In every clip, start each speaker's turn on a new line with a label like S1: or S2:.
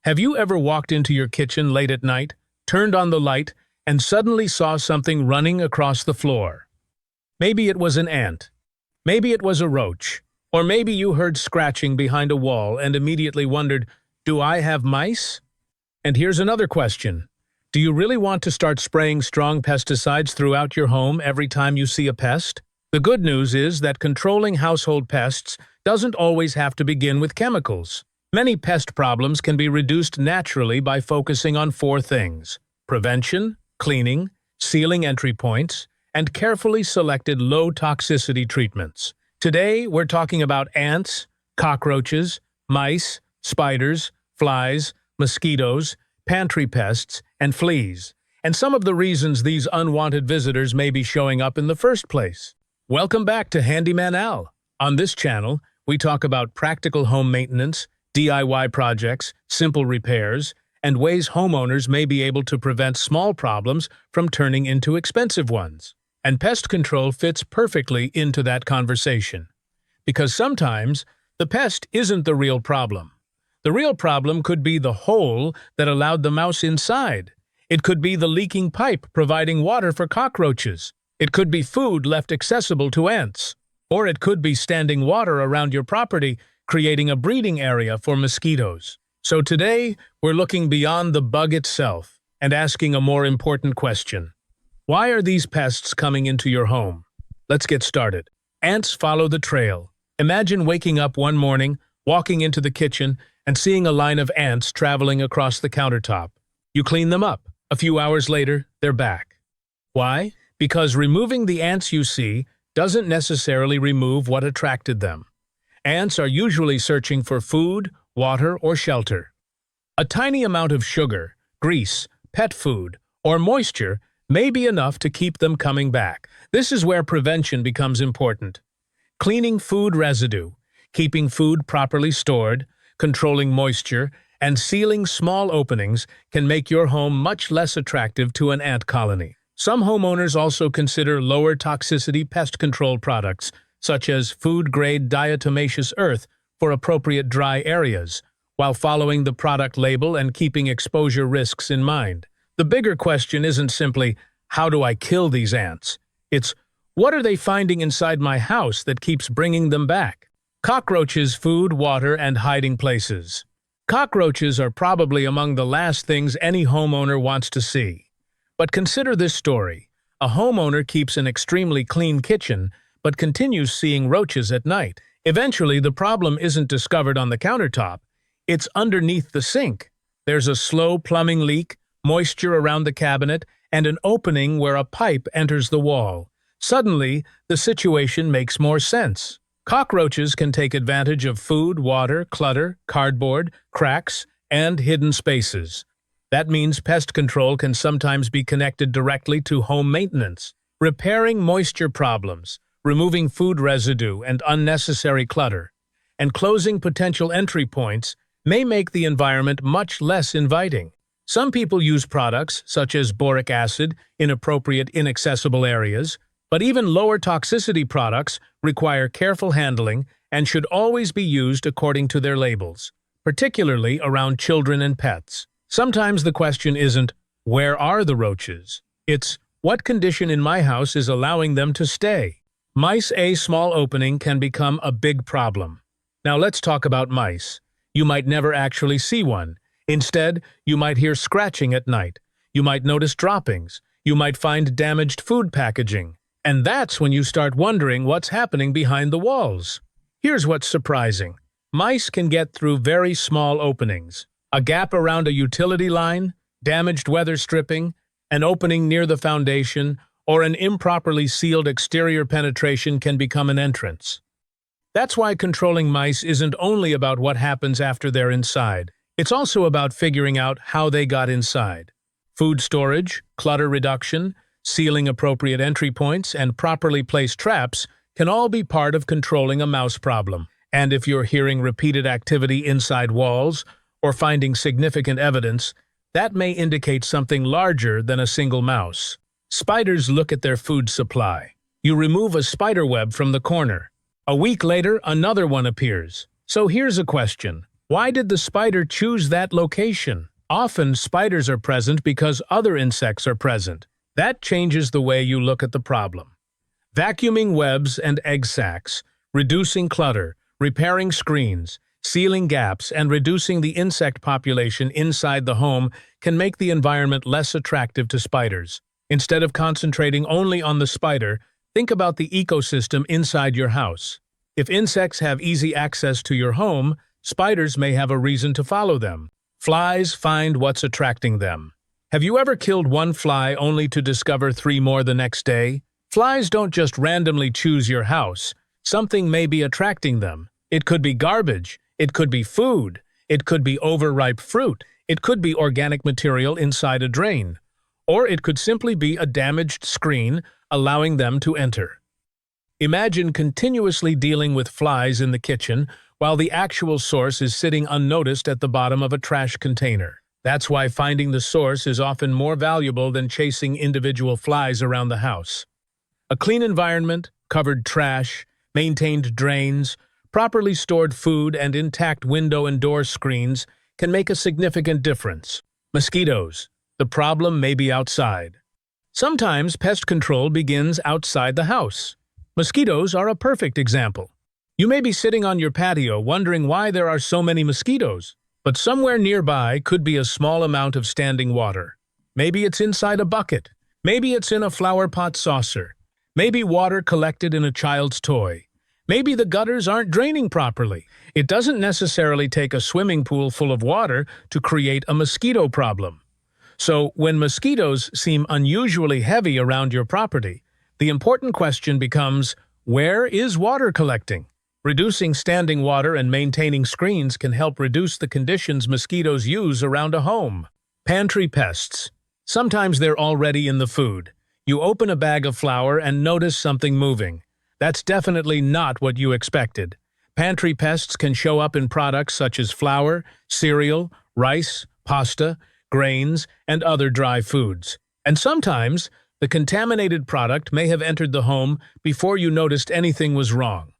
S1: Have you ever walked into your kitchen late at night, turned on the light, and suddenly saw something running across the floor? Maybe it was an ant. Maybe it was a roach. Or maybe you heard scratching behind a wall and immediately wondered, do I have mice? And here's another question. Do you really want to start spraying strong pesticides throughout your home every time you see a pest? The good news is that controlling household pests doesn't always have to begin with chemicals. Many pest problems can be reduced naturally by focusing on 4 things: prevention, cleaning, sealing entry points, and carefully selected low-toxicity treatments. Today, we're talking about ants, cockroaches, mice, spiders, flies, mosquitoes, pantry pests, and fleas, and some of the reasons these unwanted visitors may be showing up in the first place. Welcome back to Handyman Al. On this channel, we talk about practical home maintenance, DIY projects, simple repairs, and ways homeowners may be able to prevent small problems from turning into expensive ones. And pest control fits perfectly into that conversation. Because sometimes, the pest isn't the real problem. The real problem could be the hole that allowed the mouse inside. It could be the leaking pipe providing water for cockroaches. It could be food left accessible to ants. Or it could be standing water around your property, creating a breeding area for mosquitoes. So today, we're looking beyond the bug itself and asking a more important question. Why are these pests coming into your home? Let's get started. Ants follow the trail. Imagine waking up one morning, walking into the kitchen, and seeing a line of ants traveling across the countertop. You clean them up. A few hours later, they're back. Why? Because removing the ants you see doesn't necessarily remove what attracted them. Ants are usually searching for food, water, or shelter. A tiny amount of sugar, grease, pet food, or moisture may be enough to keep them coming back. This is where prevention becomes important. Cleaning food residue, keeping food properly stored, controlling moisture, and sealing small openings can make your home much less attractive to an ant colony. Some homeowners also consider lower toxicity pest control products, such as food-grade diatomaceous earth for appropriate dry areas, while following the product label and keeping exposure risks in mind. The bigger question isn't simply, how do I kill these ants? It's, what are they finding inside my house that keeps bringing them back? Cockroaches, food, water, and hiding places. Cockroaches are probably among the last things any homeowner wants to see. But consider this story. A homeowner keeps an extremely clean kitchen, but continues seeing roaches at night. Eventually, the problem isn't discovered on the countertop. It's underneath the sink. There's a slow plumbing leak, moisture around the cabinet, and an opening where a pipe enters the wall. Suddenly, the situation makes more sense. Cockroaches can take advantage of food, water, clutter, cardboard, cracks, and hidden spaces. That means pest control can sometimes be connected directly to home maintenance. Repairing moisture problems, removing food residue and unnecessary clutter, and closing potential entry points may make the environment much less inviting. Some people use products, such as boric acid, in appropriate inaccessible areas, but even lower toxicity products require careful handling and should always be used according to their labels, particularly around children and pets. Sometimes the question isn't, where are the roaches? It's, what condition in my house is allowing them to stay? Mice, a small opening can become a big problem. Now let's talk about mice. You might never actually see one. Instead, you might hear scratching at night. You might notice droppings. You might find damaged food packaging. And that's when you start wondering what's happening behind the walls. Here's what's surprising. Mice can get through very small openings. A gap around a utility line, damaged weather stripping, an opening near the foundation, or an improperly sealed exterior penetration can become an entrance. That's why controlling mice isn't only about what happens after they're inside. It's also about figuring out how they got inside. Food storage, clutter reduction, sealing appropriate entry points, and properly placed traps can all be part of controlling a mouse problem. And if you're hearing repeated activity inside walls, or finding significant evidence, that may indicate something larger than a single mouse. Spiders look at their food supply. You remove a spider web from the corner. A week later, another one appears. So here's a question. Why did the spider choose that location? Often, spiders are present because other insects are present. That changes the way you look at the problem. Vacuuming webs and egg sacs, reducing clutter, repairing screens, sealing gaps, and reducing the insect population inside the home can make the environment less attractive to spiders. Instead of concentrating only on the spider, think about the ecosystem inside your house. If insects have easy access to your home, spiders may have a reason to follow them. Flies find what's attracting them. Have you ever killed one fly only to discover 3 more the next day? Flies don't just randomly choose your house. Something may be attracting them. It could be garbage. It could be food. It could be overripe fruit. It could be organic material inside a drain. Or it could simply be a damaged screen, allowing them to enter. Imagine continuously dealing with flies in the kitchen while the actual source is sitting unnoticed at the bottom of a trash container. That's why finding the source is often more valuable than chasing individual flies around the house. A clean environment, covered trash, maintained drains, properly stored food, and intact window and door screens can make a significant difference. Mosquitoes. The problem may be outside. Sometimes pest control begins outside the house. Mosquitoes are a perfect example. You may be sitting on your patio wondering why there are so many mosquitoes, but somewhere nearby could be a small amount of standing water. Maybe it's inside a bucket. Maybe it's in a flower pot saucer. Maybe water collected in a child's toy. Maybe the gutters aren't draining properly. It doesn't necessarily take a swimming pool full of water to create a mosquito problem. So, when mosquitoes seem unusually heavy around your property, the important question becomes, where is water collecting? Reducing standing water and maintaining screens can help reduce the conditions mosquitoes use around a home. Pantry pests. Sometimes they're already in the food. You open a bag of flour and notice something moving. That's definitely not what you expected. Pantry pests can show up in products such as flour, cereal, rice, pasta, grains, and other dry foods. And sometimes, the contaminated product may have entered the home before you noticed anything was wrong.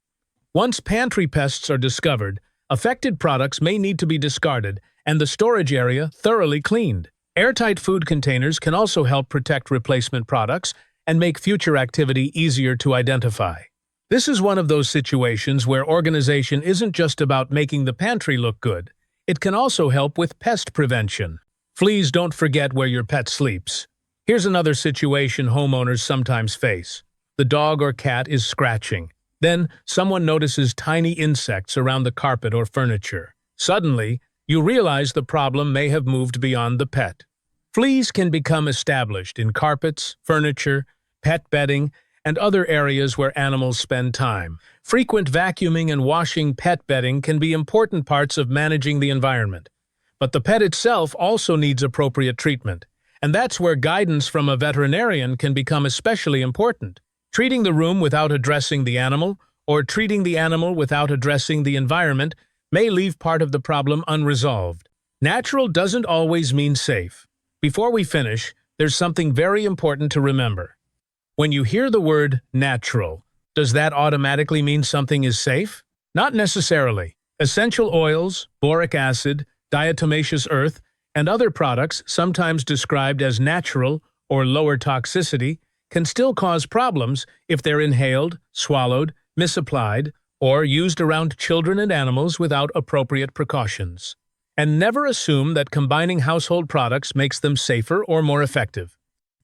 S1: Once pantry pests are discovered, affected products may need to be discarded and the storage area thoroughly cleaned. Airtight food containers can also help protect replacement products and make future activity easier to identify. This is one of those situations where organization isn't just about making the pantry look good. It can also help with pest prevention. Please don't forget where your pet sleeps. Here's another situation homeowners sometimes face. The dog or cat is scratching. Then, someone notices tiny insects around the carpet or furniture. Suddenly, you realize the problem may have moved beyond the pet. Fleas can become established in carpets, furniture, pet bedding, and other areas where animals spend time. Frequent vacuuming and washing pet bedding can be important parts of managing the environment. But the pet itself also needs appropriate treatment, and that's where guidance from a veterinarian can become especially important. Treating the room without addressing the animal, or treating the animal without addressing the environment, may leave part of the problem unresolved. Natural doesn't always mean safe. Before we finish, there's something very important to remember. When you hear the word natural, does that automatically mean something is safe? Not necessarily. Essential oils, boric acid, diatomaceous earth, and other products, sometimes described as natural or lower toxicity, can still cause problems if they're inhaled, swallowed, misapplied, or used around children and animals without appropriate precautions. And never assume that combining household products makes them safer or more effective.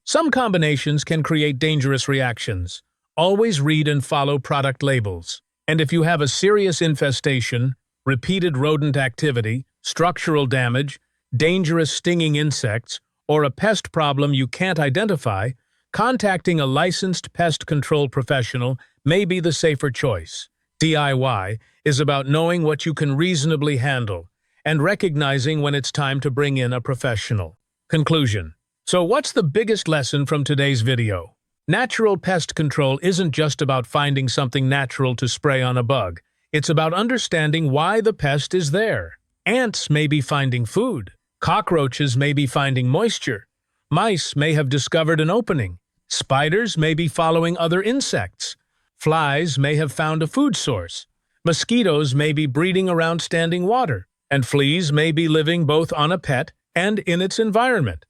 S1: Some combinations can create dangerous reactions. Always read and follow product labels. And if you have a serious infestation, repeated rodent activity, structural damage, dangerous stinging insects, or a pest problem you can't identify, contacting a licensed pest control professional may be the safer choice. DIY is about knowing what you can reasonably handle and recognizing when it's time to bring in a professional. Conclusion. So what's the biggest lesson from today's video? Natural pest control isn't just about finding something natural to spray on a bug. It's about understanding why the pest is there. Ants may be finding food. Cockroaches may be finding moisture. Mice may have discovered an opening. Spiders may be following other insects. Flies may have found a food source. Mosquitoes may be breeding around standing water. and fleas may be living both on a pet and in its environment.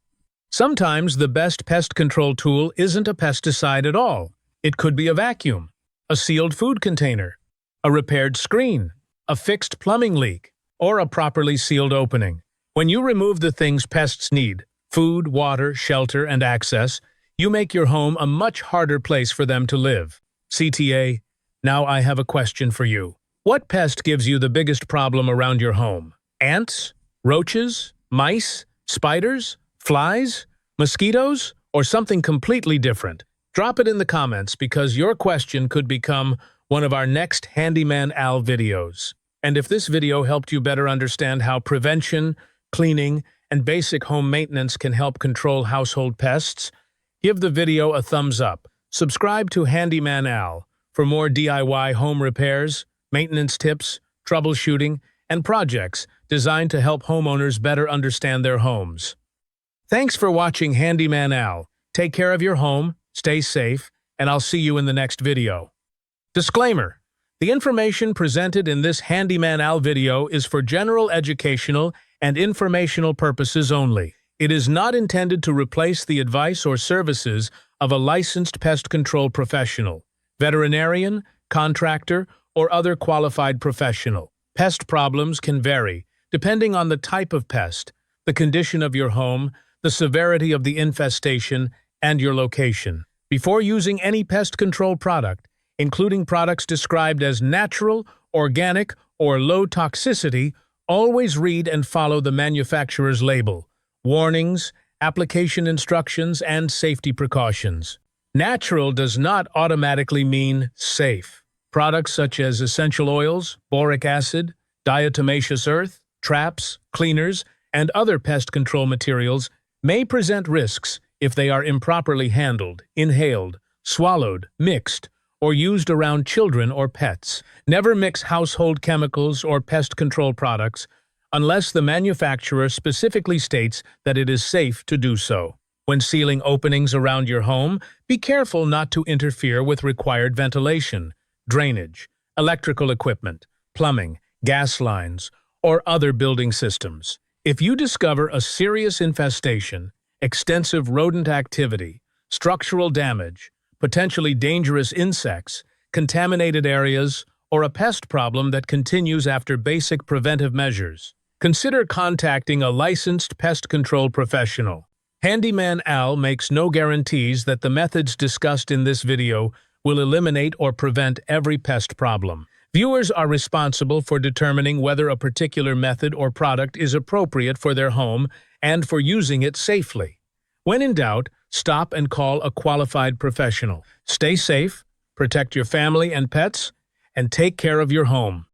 S1: Sometimes the best pest control tool isn't a pesticide at all. It could be a vacuum, a sealed food container, a repaired screen, a fixed plumbing leak, or a properly sealed opening. When you remove the things pests need, food, water, shelter, and access, you make your home a much harder place for them to live. CTA, now I have a question for you. What pest gives you the biggest problem around your home? Ants? Roaches? Mice? Spiders? Flies? Mosquitoes? Or something completely different? Drop it in the comments because your question could become one of our next Handyman Al videos. And if this video helped you better understand how prevention, cleaning, and basic home maintenance can help control household pests, give the video a thumbs up. Subscribe to Handyman Al for more DIY home repairs, maintenance tips, troubleshooting, and projects designed to help homeowners better understand their homes. Thanks for watching Handyman Al. Take care of your home, stay safe, and I'll see you in the next video. Disclaimer: the information presented in this Handyman Al video is for general educational and informational purposes only. It is not intended to replace the advice or services of a licensed pest control professional, veterinarian, contractor, or other qualified professional. Pest problems can vary depending on the type of pest, the condition of your home, the severity of the infestation, and your location. Before using any pest control product, including products described as natural, organic, or low toxicity, always read and follow the manufacturer's label, warnings, application instructions, and safety precautions. Natural does not automatically mean safe. Products such as essential oils, boric acid, diatomaceous earth, traps, cleaners, and other pest control materials may present risks if they are improperly handled, inhaled, swallowed, mixed, or used around children or pets. Never mix household chemicals or pest control products unless the manufacturer specifically states that it is safe to do so. When sealing openings around your home, be careful not to interfere with required ventilation, drainage, electrical equipment, plumbing, gas lines, or other building systems. If you discover a serious infestation, extensive rodent activity, structural damage, potentially dangerous insects, contaminated areas, or a pest problem that continues after basic preventive measures, consider contacting a licensed pest control professional. Handyman Al makes no guarantees that the methods discussed in this video will eliminate or prevent every pest problem. Viewers are responsible for determining whether a particular method or product is appropriate for their home and for using it safely. When in doubt, stop and call a qualified professional. Stay safe, protect your family and pets, and take care of your home.